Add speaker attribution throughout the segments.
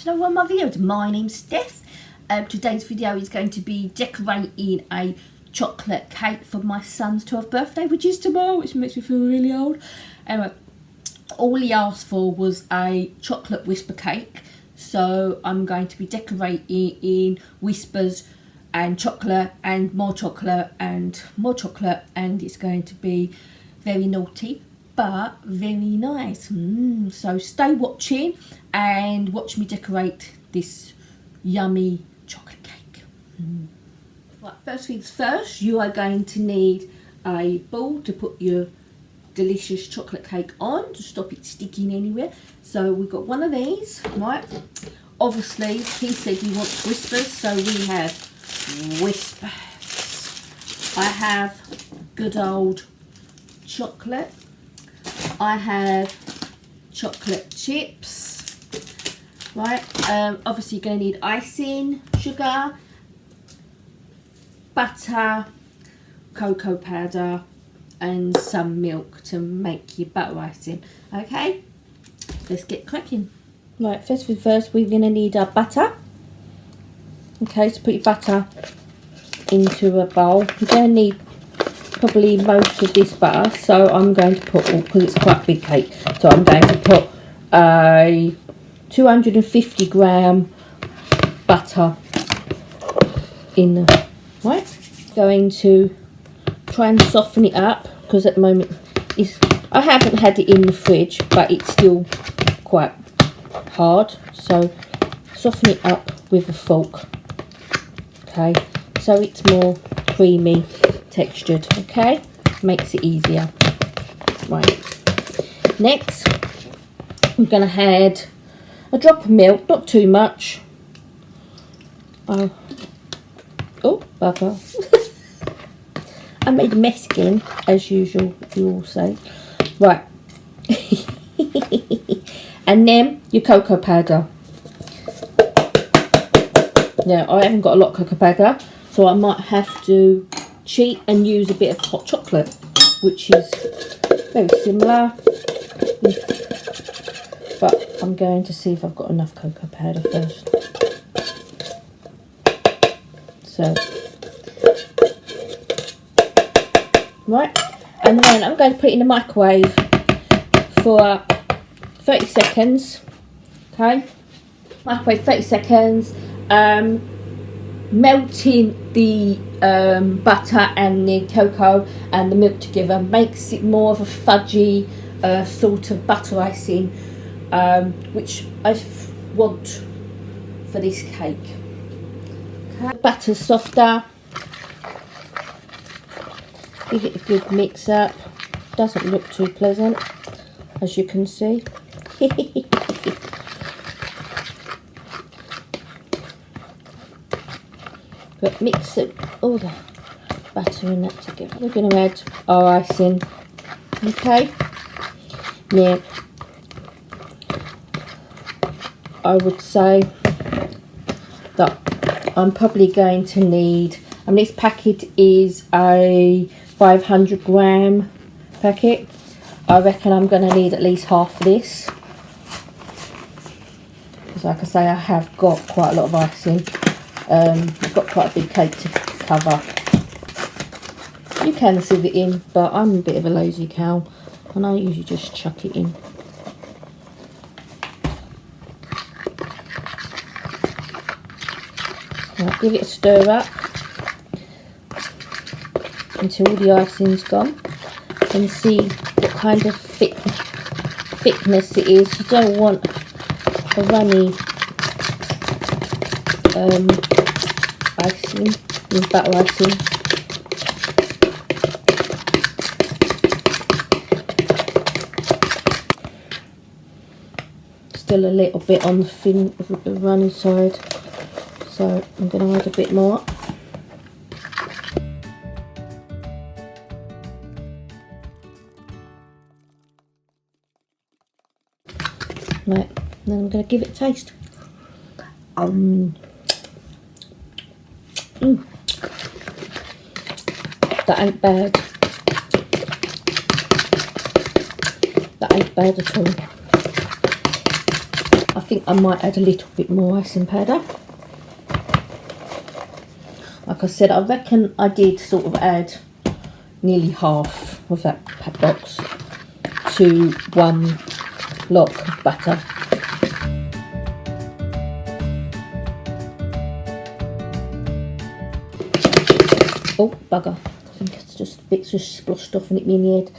Speaker 1: to one of my videos. My name's Steph. Today's video is going to be decorating a chocolate cake for my son's 12th birthday, which is tomorrow, which makes me feel really old. Anyway, all he asked for was a chocolate Wispa cake, so I'm going to be decorating in Wispas and chocolate and more chocolate and more chocolate, and it's going to be very naughty but very nice. So stay watching and watch me decorate this yummy chocolate cake. Right, first things first, you are going to need a bowl to put your delicious chocolate cake on to stop it sticking anywhere. So we've got one of these, right? Obviously he said he wants Wispas, so we have Wispas. I have good old chocolate. I have chocolate chips, right? Obviously you're going to need icing, sugar, butter, cocoa powder and some milk to make your butter icing. Okay, let's get cracking. Right, first thing first, we're going to need our butter. Okay, so put your butter into a bowl. You're going to need probably most of this butter, so I'm going to put, because it's quite a big cake, so I'm going to put a 250 gram butter in the, right? Going to try and soften it up, because at the moment I haven't had it in the fridge, but it's still quite hard, so soften it up with a fork. Okay, so it's more creamy textured. Okay, makes it easier. Right, next I'm going to add a drop of milk, not too much. Oh bugger. I made a mess again, as usual, you all say. Right. And then your cocoa powder. Now, I haven't got a lot of cocoa powder, so I might have to cheat and use a bit of hot chocolate, which is very similar. But I'm going to see if I've got enough cocoa powder first. So, right, and then I'm going to put it in the microwave for 30 seconds. Okay, microwave 30 seconds. Melting the butter and the cocoa and the milk together makes it more of a fudgy sort of butter icing, which I want for this cake. Okay. The butter's softer. Give it a good mix up. Doesn't look too pleasant, as you can see. But mix it, all the butter and that together. We're going to add our icing. Okay. Now, I would say that I'm probably going to need, this packet is a 500 gram packet. I reckon I'm going to need at least half of this, because like I say, I have got quite a lot of icing. I've got quite a big cake to cover. You can sieve it in, but I'm a bit of a lazy cow and I usually just chuck it in. Right, give it a stir up until all the icing's gone, and see what kind of thickness it is. You don't want a runny icing, with butter icing. Still a little bit on the thin, the runny side, so I'm going to add a bit more. Right, then I'm going to give it a taste. That ain't bad. That ain't bad at all. I think I might add a little bit more icing powder. Like I said, I reckon I did sort of add nearly half of that box to one block of butter. Oh, bugger. I think it's just bits just splashed off and hit me in the head.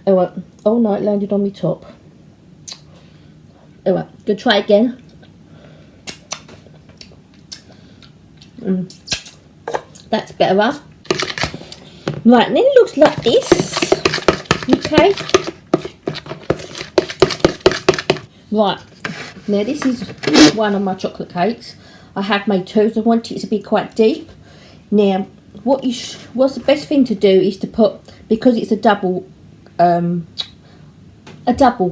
Speaker 1: Oh, well. Oh no, it landed on my top. Oh, well. Good, try again. That's better. Right, and then it looks like this. Okay. Right, now this is one of my chocolate cakes. I have made two, so I want it to be quite deep. Now, what's the best thing to do is to put, because it's a double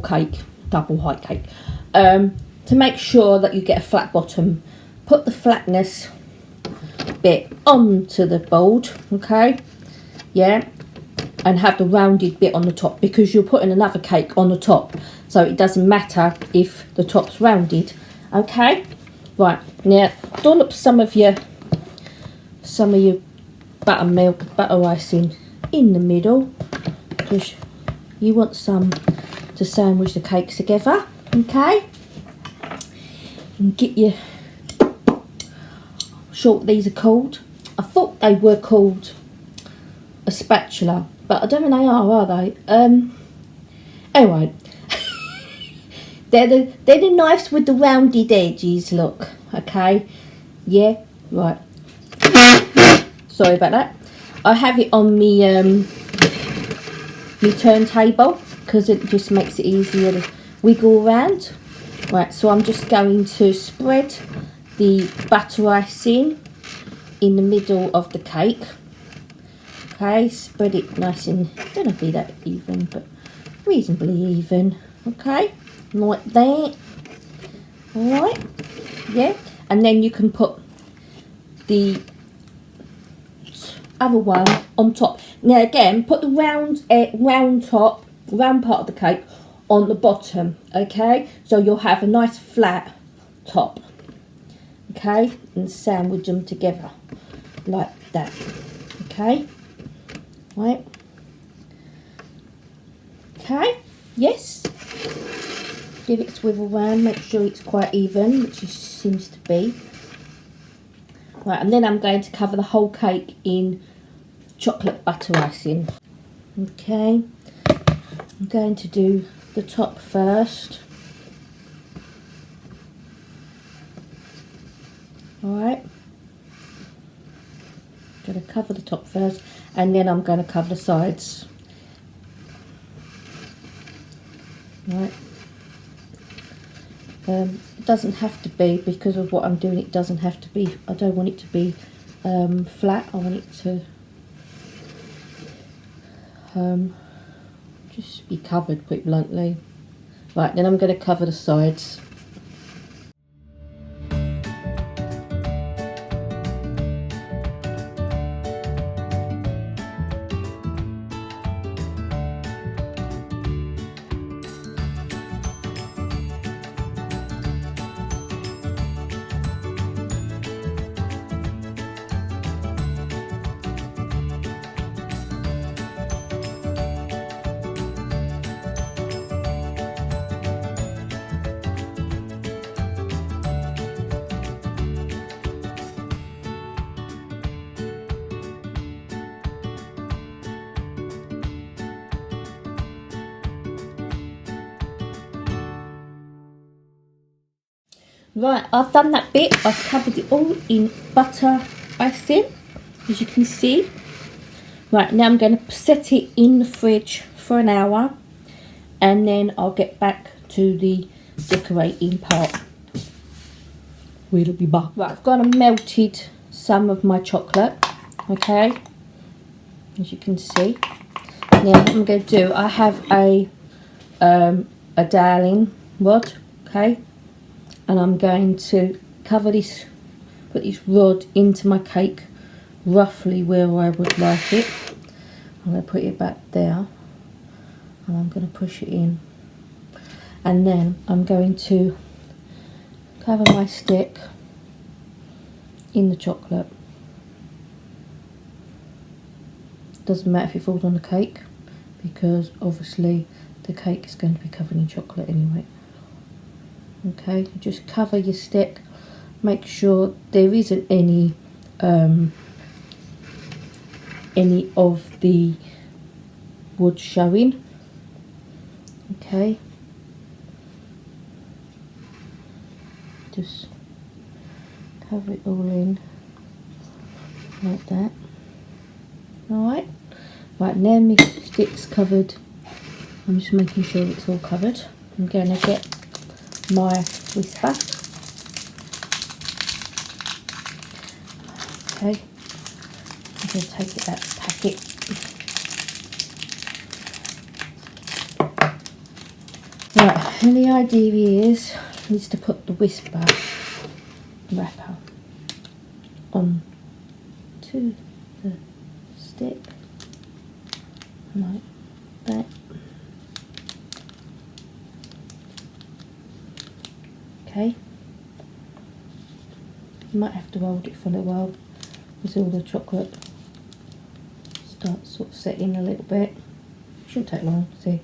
Speaker 1: cake, double height cake, to make sure that you get a flat bottom, put the flatness bit onto the board, okay, yeah, and have the rounded bit on the top, because you're putting another cake on the top, so it doesn't matter if the top's rounded. Okay, right, now dollop some of your buttermilk, butter icing in the middle, because you want some to sandwich the cakes together. Okay, and get your, sure what these are called. I thought they were called a spatula, but I don't think they are they? Anyway, they're the knives with the rounded edges, look. Okay, yeah, right. Sorry about that. I have it on me turntable because it just makes it easier to wiggle around. Right, so I'm just going to spread the butter icing in the middle of the cake. Okay, spread it nice and, don't have to be that even, but reasonably even. Okay, like that. Alright, yeah, and then you can put the other one on top. Now again, put the round part of the cake on the bottom, okay, so you'll have a nice flat top, okay, and sandwich them together like that. Okay, right, okay, yes, give it a swivel round, make sure it's quite even, which it seems to be. Right, and then I'm going to cover the whole cake in chocolate butter icing. Okay, I'm going to do the top first. Alright, going to cover the top first, and then I'm going to cover the sides. Right. It doesn't have to be, because of what I'm doing, it doesn't have to be, I don't want it to be flat, I want it to just be covered, quite bluntly. Right, then I'm going to cover the sides. Right, I've done that bit. I've covered it all in butter icing, as you can see. Right, now I'm going to set it in the fridge for an hour, and then I'll get back to the decorating part. We'll be back. Right, I've gone and melted some of my chocolate, okay, as you can see. Now what I'm going to do, I have a dowling rod, okay, and I'm going to cover this, put this rod into my cake roughly where I would like it. I'm going to put it back there, and I'm going to push it in, and then I'm going to cover my stick in the chocolate. Doesn't matter if it falls on the cake, because obviously the cake is going to be covered in chocolate anyway. Okay, just cover your stick. Make sure there isn't any of the wood showing. Okay, just cover it all in like that. Alright, right, now my stick's covered. I'm just making sure it's all covered. I'm going to get my Wispa. Okay, I'm going to take it out of the packet. Right, and the idea is to put the Wispa wrapper on to the stick like that. Okay, you might have to hold it for a little while because all the chocolate starts sort of setting a little bit. Shouldn't take long, see.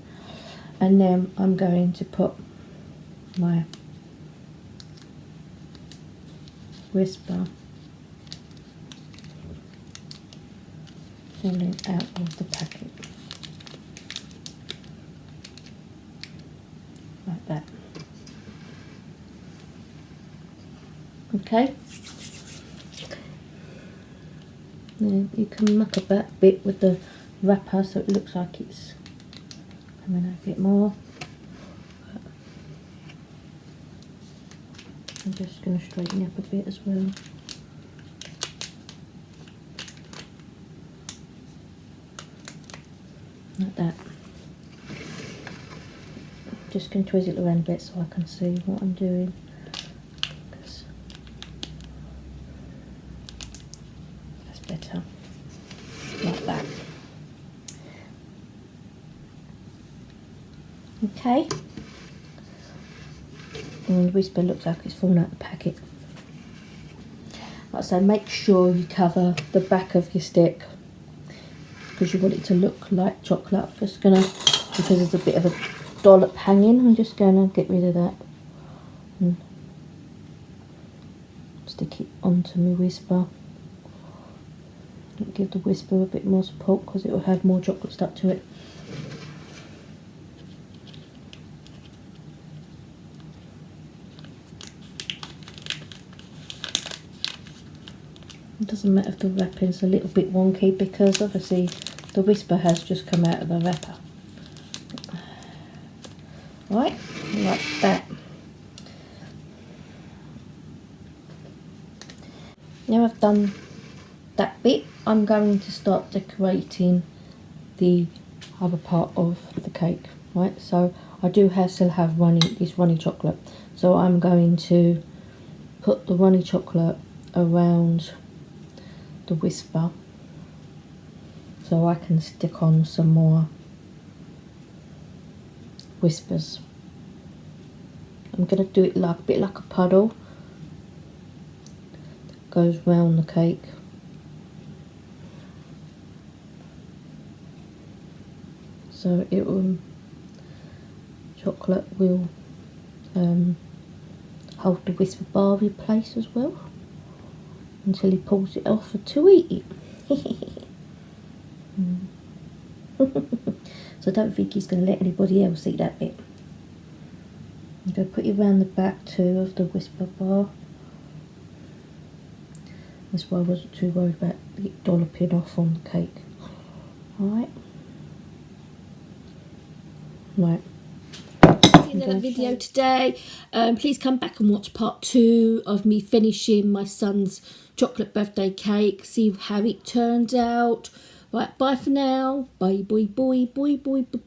Speaker 1: And then I'm going to put my Wispa falling out of the packet like that. Okay, then you can muck about a bit with the wrapper so it looks like it's coming out a bit more. I'm just going to straighten up a bit as well. Like that. Just going to twist it around a bit so I can see what I'm doing. That's better. Like that. Okay. And the Wispa looks like it's fallen out of the packet. Like, so make sure you cover the back of your stick because you want it to look like chocolate. I'm just gonna, because there's a bit of a dollop hanging, I'm just gonna get rid of that and stick it onto my Wispa. Give the Wispa a bit more support because it will have more chocolate stuck to it. It doesn't matter if the wrapping's a little bit wonky because obviously the Wispa has just come out of the wrapper. Right, like that. Now I've done that bit, I'm going to start decorating the other part of the cake. Right, so I do still have this runny chocolate, so I'm going to put the runny chocolate around the Wispa so I can stick on some more Wispas. I'm going to do it like a bit like a puddle that goes round the cake. So it will, chocolate will hold the Wispa bar in place as well until he pulls it off to eat it. So I don't think he's going to let anybody else eat that bit. I'm going to put it around the back too of the Wispa bar. That's why I wasn't too worried about it dolloping off on the cake. Alright. Right. Another video today. Please come back and watch part 2 of me finishing my son's chocolate birthday cake. See how it turned out. Right, bye for now. Bye, bye, bye, bye, bye, bye.